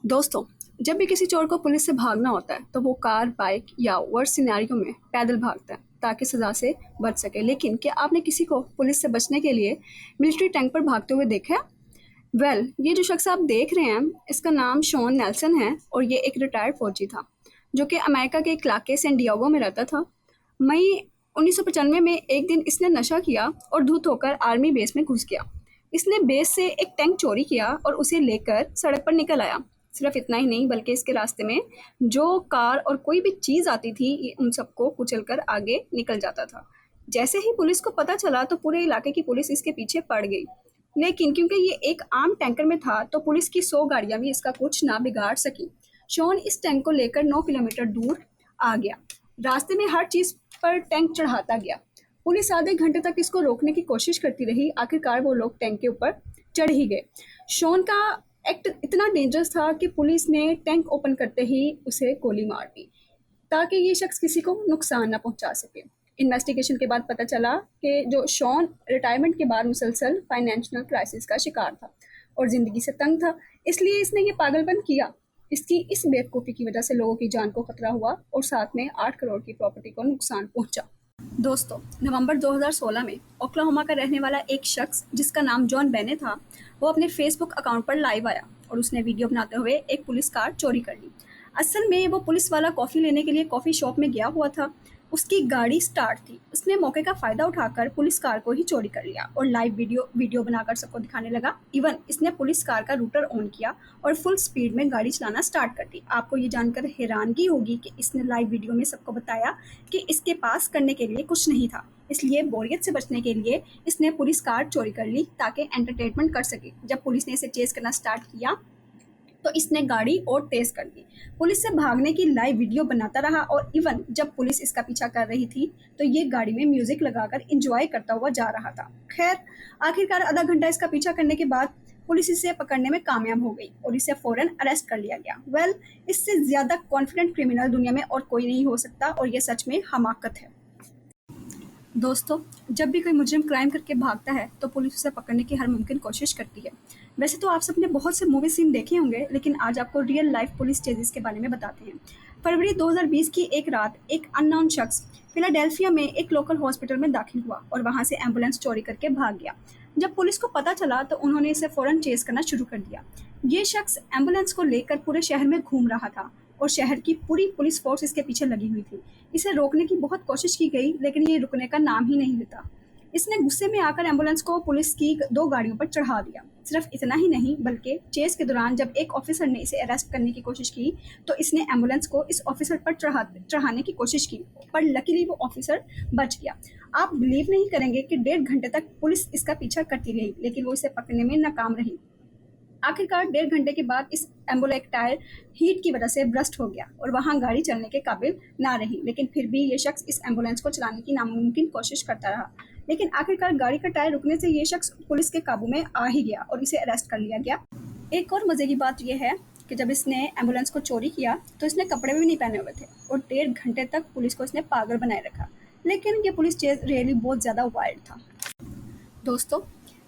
दोस्तों, जब भी किसी चोर को पुलिस से भागना होता है तो वो कार, बाइक या वर्स्ट सिनेरियो में पैदल भागता है ताकि सजा से बच सके। लेकिन क्या आपने किसी को पुलिस से बचने के लिए मिलिट्री टैंक पर भागते हुए देखा है? ये जो शख्स आप देख रहे हैं, इसका नाम शॉन नेल्सन है और ये एक रिटायर्ड फौजी था जो कि अमेरिका के एक इलाके सैन डिएगो में रहता था। मई 1995 में एक दिन इसने नशा किया और धुत होकर आर्मी बेस में घुस गया। इसने बेस से एक टैंक चोरी किया और उसे लेकर सड़क पर निकल आया। सिर्फ इतना ही नहीं बल्कि इसके रास्ते में जो कार और कोई भी चीज़ आती थी ये उन सबको कुचलकर आगे निकल जाता था। जैसे ही पुलिस को पता चला तो पूरे इलाके की पुलिस इसके पीछे पड़ गई। लेकिन क्योंकि ये एक आम टैंकर में था तो पुलिस की 100 गाड़ियां भी इसका कुछ ना बिगाड़ सकी। शॉन इस टैंक को लेकर 9 किलोमीटर दूर आ गया। रास्ते में हर चीज पर टैंक चढ़ाता गया। पुलिस आधे घंटे तक इसको रोकने की कोशिश करती रही। आखिरकार वो लोग टैंक के ऊपर चढ़ ही गए। शॉन का एक्ट इतना डेंजरस था कि पुलिस ने टैंक ओपन करते ही उसे गोली मार दी ताकि ये शख्स किसी को नुकसान ना पहुंचा सके। इन्वेस्टिगेशन के बाद पता चला कि जो शॉन रिटायरमेंट के बाद मुसलसल फाइनेंशियल क्राइसिस का शिकार था और ज़िंदगी से तंग था, इसलिए इसने ये पागलपन किया। इसकी इस बेवकूफ़ी की वजह से लोगों की जान को खतरा हुआ और साथ में 8 करोड़ की प्रॉपर्टी को नुकसान पहुंचा। दोस्तों, नवंबर 2016 में ओक्लाहोमा का रहने वाला एक शख्स जिसका नाम जॉन बेने था, वो अपने फेसबुक अकाउंट पर लाइव आया और उसने वीडियो बनाते हुए एक पुलिस कार चोरी कर ली। असल में वो पुलिस वाला कॉफ़ी लेने के लिए कॉफ़ी शॉप में गया हुआ था। उसकी गाड़ी स्टार्ट थी। उसने मौके का फ़ायदा उठाकर पुलिस कार को ही चोरी कर लिया और लाइव वीडियो बनाकर सबको दिखाने लगा। इवन इसने पुलिस कार का रूटर ऑन किया और फुल स्पीड में गाड़ी चलाना स्टार्ट कर दी। आपको ये जानकर हैरानगी होगी कि इसने लाइव वीडियो में सबको बताया कि इसके पास करने के लिए कुछ नहीं था, इसलिए बोरियत से बचने के लिए इसने पुलिस कार चोरी कर ली ताकि एंटरटेनमेंट कर सके। जब पुलिस ने इसे चेस करना स्टार्ट किया तो इसने गाड़ी और तेज कर दी। पुलिस से भागने की लाइव वीडियो बनाता रहा और इवन जब पुलिस इसका पीछा कर रही थी तो ये गाड़ी में म्यूजिक लगाकर एंजॉय करता हुआ जा रहा था। खैर, आखिरकार आधा घंटा इसका पीछा करने के बाद पुलिस इसे पकड़ने में कामयाब हो गई और इसे फौरन अरेस्ट कर लिया गया। इससे ज्यादा कॉन्फिडेंट क्रिमिनल दुनिया में और कोई नहीं हो सकता और ये सच में हमाकत है। दोस्तों, जब भी कोई मुजरिम क्राइम करके भागता है तो पुलिस उसे पकड़ने की हर मुमकिन कोशिश करती है। वैसे तो आप सबने बहुत से मूवी सीन देखे होंगे, लेकिन आज आपको रियल लाइफ पुलिस चेजेस के बारे में बताते हैं। फरवरी 2020 की एक रात एक अननोन शख्स फिलाडेल्फिया में एक लोकल हॉस्पिटल में दाखिल हुआ और वहां से एम्बुलेंस चोरी करके भाग गया। जब पुलिस को पता चला तो उन्होंने इसे फौरन चेस करना शुरू कर दिया। ये शख्स एम्बुलेंस को लेकर पूरे शहर में घूम रहा था और शहर की पूरी पुलिस फोर्स इसके पीछे लगी हुई थी। इसे रोकने की बहुत कोशिश की गई लेकिन ये रुकने का नाम ही नहीं लेता। इसने गुस्से में आकर एम्बुलेंस को पुलिस की 2 गाड़ियों पर चढ़ा दिया। सिर्फ इतना ही नहीं बल्कि चेस के दौरान जब एक ऑफिसर ने इसे अरेस्ट करने की कोशिश की तो इसने एम्बुलेंस को इस ऑफिसर पर चढ़ाने की कोशिश की, पर लकीली वो ऑफिसर बच गया। आप बिलीव नहीं करेंगे कि 1.5 घंटे तक पुलिस इसका पीछा करती रही लेकिन वो इसे पकड़ने में नाकाम रही। आखिरकार 1.5 घंटे के बाद इस एम्बुलेंस टायर हीट की वजह से ब्रस्ट हो गया और वहां गाड़ी चलने के काबिल ना रही। लेकिन फिर भी ये शख्स इस एम्बुलेंस को चलाने की नामुमकिन कोशिश करता रहा। लेकिन आखिरकार गाड़ी का टायर रुकने से ये शख्स पुलिस के काबू में आ ही गया और इसे अरेस्ट कर लिया गया। एक और मजे की बात यह है कि जब इसने एम्बुलेंस को चोरी किया तो इसने कपड़े भी नहीं पहने हुए थे और 1.5 घंटे तक पुलिस को इसने पागल बनाए रखा। लेकिन ये पुलिस चेज रियली बहुत ज्यादा वाइल्ड था। दोस्तों,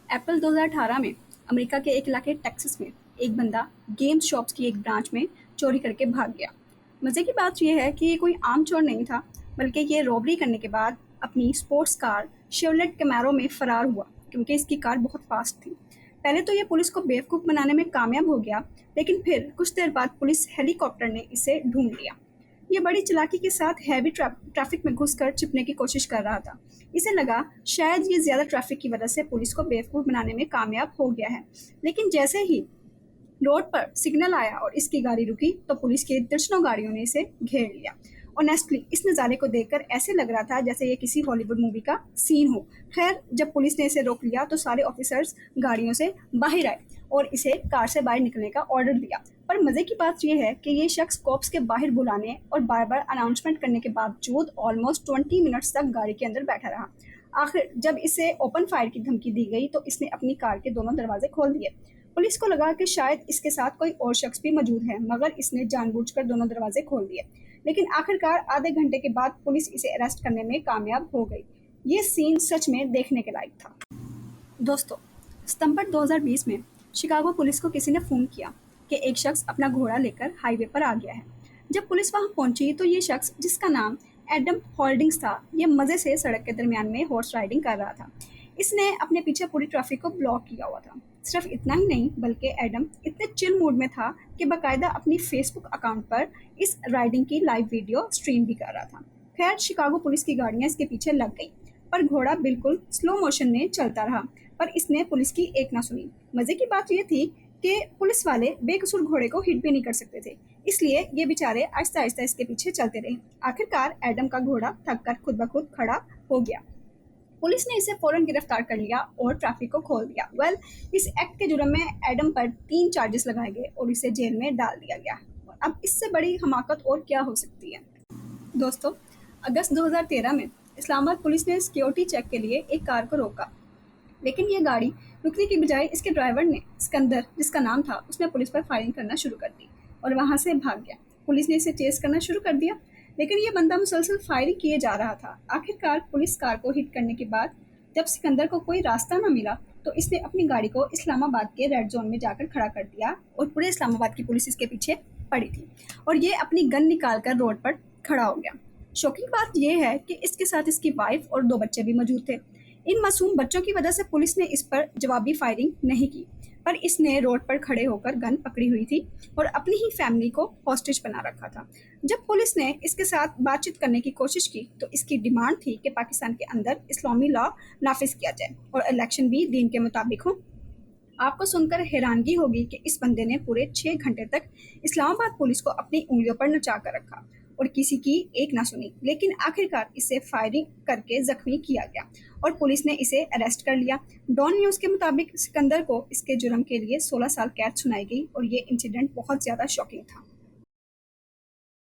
अप्रैल 2018 में अमेरिका के एक इलाके टेक्सास में एक बंदा गेम शॉप्स की एक ब्रांच में चोरी करके भाग गया। मज़े की बात यह है कि ये कोई आम चोर नहीं था, बल्कि ये रॉबरी करने के बाद अपनी स्पोर्ट्स कार शेवलेट कैमरो में फरार हुआ क्योंकि इसकी कार बहुत फास्ट थी। पहले तो ये पुलिस को बेवकूफ़ बनाने में कामयाब हो गया, लेकिन फिर कुछ देर बाद पुलिस हेलीकॉप्टर ने इसे ढूंढ लिया। ये बड़ी चालाकी के साथ हैवी ट्रैफिक में घुसकर छिपने की कोशिश कर रहा था। इसे लगा शायद ये ज़्यादा ट्रैफिक की वजह से पुलिस को बेवकूफ़ बनाने में कामयाब हो गया है। लेकिन जैसे ही रोड पर सिग्नल आया और इसकी गाड़ी रुकी तो पुलिस की दर्जनों गाड़ियों ने इसे घेर लिया। ऑनेस्टली इस नज़ारे को देखकर ऐसे लग रहा था जैसे ये किसी हॉलीवुड मूवी का सीन हो। खैर, जब पुलिस ने इसे रोक लिया तो सारे ऑफिसर्स गाड़ियों से बाहर आए और इसे कार से बाहर निकलने का ऑर्डर दिया। पर मज़े की बात यह है कि ये शख्स कॉप्स के बाहर बुलाने और बार बार अनाउंसमेंट करने के बावजूद ऑलमोस्ट 20 मिनट्स तक गाड़ी के अंदर बैठा रहा। आखिर जब इसे ओपन फायर की धमकी दी गई तो इसने अपनी कार के दोनों दरवाजे खोल दिए। पुलिस को लगा कि शायद इसके साथ कोई और शख्स भी मौजूद है, मगर इसने जानबूझकर दोनों दरवाजे खोल दिए। लेकिन आखिरकार आधे घंटे के बाद पुलिस इसे अरेस्ट करने में कामयाब हो गई। ये सीन सच में देखने के लायक था। दोस्तों, सितंबर 2020 में शिकागो पुलिस को किसी ने फ़ोन किया कि एक शख्स अपना घोड़ा लेकर हाईवे पर आ गया है। जब पुलिस वहां पहुंची तो ये शख्स, जिसका नाम एडम हॉल्डिंग्स था, ये मज़े से सड़क के दरमियान में हॉर्स राइडिंग कर रहा था। इसने अपने पीछे पूरी ट्रैफिक को ब्लॉक किया हुआ था। सिर्फ इतना ही नहीं, बल्कि एडम इतने चिल मूड में था कि बाकायदा अपनी फेसबुक अकाउंट पर इस राइडिंग की लाइव वीडियो स्ट्रीम भी कर रहा था। खैर, शिकागो पुलिस की गाड़ियां इसके पीछे लग गई, पर घोड़ा बिल्कुल स्लो मोशन में चलता रहा, पर इसने पुलिस की एक ना सुनी। मजे की बात यह थी कि पुलिस वाले बेकसूर घोड़े को हिट भी नहीं कर सकते थे, इसलिए ये बेचारे आहिस्ता आहिस्ता इसके पीछे चलते रहे। आखिरकार एडम का घोड़ा थक कर खुद ब खुद खड़ा हो गया। पुलिस ने इसे फौरन गिरफ्तार कर लिया और ट्रैफिक को खोल दिया। इस एक्ट के जुर्म में एडम पर 3 चार्जेस लगाए गए और इसे जेल में डाल दिया गया। अब इससे बड़ी हमाकत और क्या हो सकती है। दोस्तों, अगस्त 2013 में इस्लामाबाद पुलिस ने सिक्योरिटी चेक के लिए एक कार को रोका, लेकिन ये गाड़ी रुकने की बजाय इसके ड्राइवर ने, सिकंदर जिसका नाम था, उसने पुलिस पर फायरिंग करना शुरू कर दी और वहां से भाग गया। पुलिस ने इसे चेस करना शुरू कर दिया, लेकिन ये बंदा मुसलसल फायरिंग किए जा रहा था। आखिरकार पुलिस कार को हिट करने के बाद जब सिकंदर को कोई रास्ता न मिला तो इसने अपनी गाड़ी को इस्लामाबाद के रेड जोन में जाकर खड़ा कर दिया और पूरे इस्लामाबाद की पुलिस इसके पीछे पड़ी थी और ये अपनी गन निकाल कर रोड पर खड़ा हो गया। शॉकिंग बात यह है कि इसके साथ इसकी वाइफ और 2 बच्चे भी मौजूद थे। इन मासूम बच्चों की वजह से पुलिस ने इस पर जवाबी फायरिंग नहीं की, पर इसने रोड पर खड़े होकर गन पकड़ी हुई थी और अपनी ही फैमिली को हॉस्टेज बना रखा था। जब पुलिस ने इसके साथ बातचीत करने की कोशिश की तो इसकी डिमांड थी कि पाकिस्तान के अंदर इस्लामी लॉ नाफिज किया जाए और इलेक्शन भी दीन के मुताबिक हो। आपको सुनकर हैरानगी होगी कि इस बंदे ने पूरे 6 घंटे तक इस्लामाबाद पुलिस को अपनी उंगलियों पर नचा कर रखा और किसी की एक ना सुनी, लेकिन आखिरकार इसे फायरिंग करके जख्मी किया गया और पुलिस ने इसे अरेस्ट कर लिया। डॉन न्यूज़ के मुताबिक सिकंदर को इसके जुर्म के लिए 16 साल कैद सुनाई गई और ये इंसिडेंट बहुत ज़्यादा शॉकिंग था।